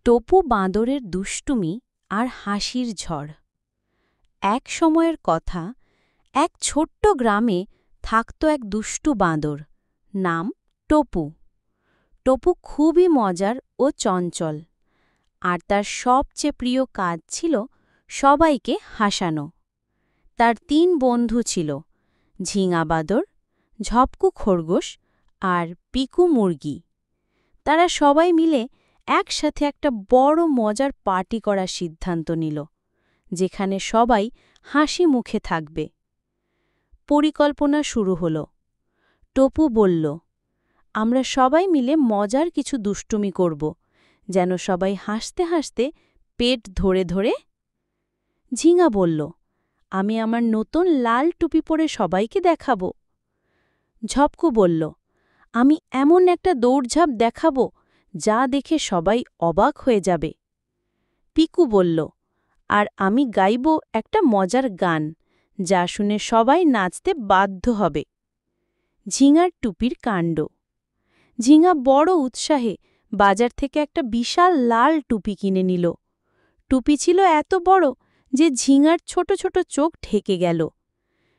টপু বাঁদরের দুষ্টুমি আর হাসির ঝড়। এক সময়ের কথা, এক ছোট্ট গ্রামে থাকত এক দুষ্টু বাঁদর, নাম টপু। টপু খুবই মজার ও চঞ্চল, আর তার সবচেয়ে প্রিয় কাজ ছিল সবাইকে হাসানো। তার ৩ বন্ধু ছিল, ঝিঙা বাঁদর, ঝপকু খরগোশ আর পিকু মুরগি। তারা সবাই মিলে একসাথে একটা বড় মজার পার্টি করার সিদ্ধান্ত নিল, যেখানে সবাই হাসি মুখে থাকবে। পরিকল্পনা শুরু হল। টপু বলল, আমরা সবাই মিলে মজার কিছু দুষ্টুমি করব, যেন সবাই হাসতে হাসতে পেট ধরে ধরে। ঝিঙা বলল, আমি আমার নতুন লাল টুপি পরে সবাইকে দেখাব। ঝপকু বলল, আমি এমন একটা দৌড়ঝাঁপ দেখাব যা দেখে সবাই অবাক হয়ে যাবে। পিকু বলল, আর আমি গাইব একটা মজার গান, যা শুনে সবাই নাচতে বাধ্য হবে। ঝিঙার টুপির কাণ্ড। ঝিঙা বড় উৎসাহে বাজার থেকে একটা বিশাল লাল টুপি কিনে নিল। টুপি ছিল এত বড় যে ঝিঙার ছোট ছোট চোখ ঢেকে গেল।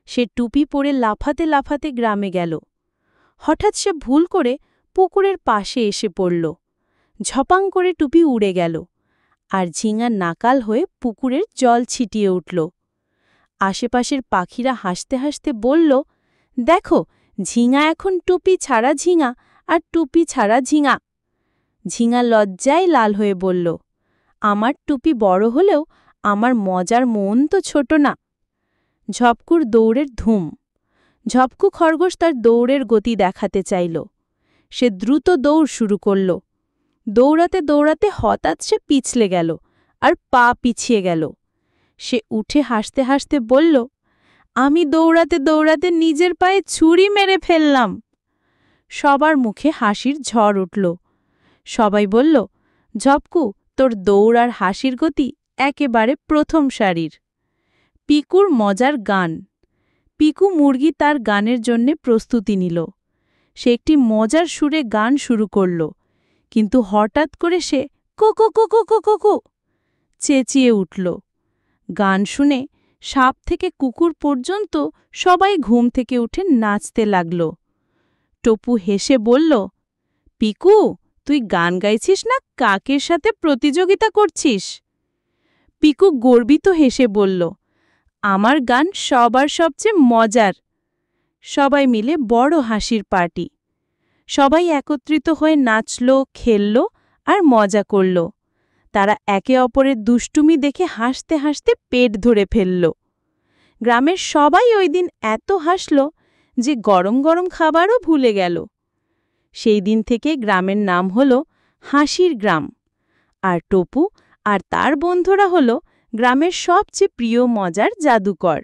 সে টুপি পরে লাফাতে লাফাতে গ্রামে গেল। হঠাৎ সে ভুল করে পুকুরের পাশে এসে পড়ল। ঝপাং করে টুপি উড়ে গেল, আর ঝিঙা নাকাল হয়ে পুকুরের জল ছিটিয়ে উঠল। আশেপাশের পাখিরা হাসতে হাসতে বলল, দেখো, ঝিঙা এখন টুপি ছাড়া ঝিঙা আর টুপি ছাড়া ঝিঙা। ঝিঙা লজ্জায় লাল হয়ে বলল, আমার টুপি বড় হলেও আমার মজার মন তো ছোট না। ঝপকুর দৌড়ের ধুম। ঝপকু খরগোশ তার দৌড়ের গতি দেখাতে চাইল। সে দ্রুত দৌড় শুরু করল। দৌড়াতে দৌড়াতে হঠাৎ সে পিছলে গেল আর পা পিছিয়ে গেল। সে উঠে হাসতে হাসতে বলল, আমি দৌড়াতে দৌড়াতে নিজের পায়ে ছুরি মেরে ফেললাম। সবার মুখে হাসির ঝড় উঠল। সবাই বলল, ঝপকু, তোর দৌড় আর হাসির গতি একেবারে প্রথম সারির। পিকুর মজার গান। পিকু মুরগি তার গানের জন্যে প্রস্তুতি নিল। সে একটি মজার সুরে গান শুরু করল, কিন্তু হঠাৎ করে সে কোকো কোকো কোকো কো চেঁচিয়ে উঠল। গান শুনে সাপ থেকে কুকুর পর্যন্ত সবাই ঘুম থেকে উঠে নাচতে লাগল। টপু হেসে বলল, পিকু, তুই গান গাইছিস না কাকের সাথে প্রতিযোগিতা করছিস? পিকু গর্বিত হেসে বলল, আমার গান সবার সবচেয়ে মজার। সবাই মিলে বড় হাসির পার্টি। সবাই একত্রিত হয়ে নাচল, খেলল আর মজা করল। তারা একে অপরের দুষ্টুমি দেখে হাসতে হাসতে পেট ধরে ফেলল। গ্রামের সবাই ওই দিন এত হাসল যে গরম গরম খাবারও ভুলে গেল। সেই দিন থেকে গ্রামের নাম হল হাসির গ্রাম, আর টপু আর তার বন্ধুরা হল গ্রামের সবচেয়ে প্রিয় মজার জাদুকর।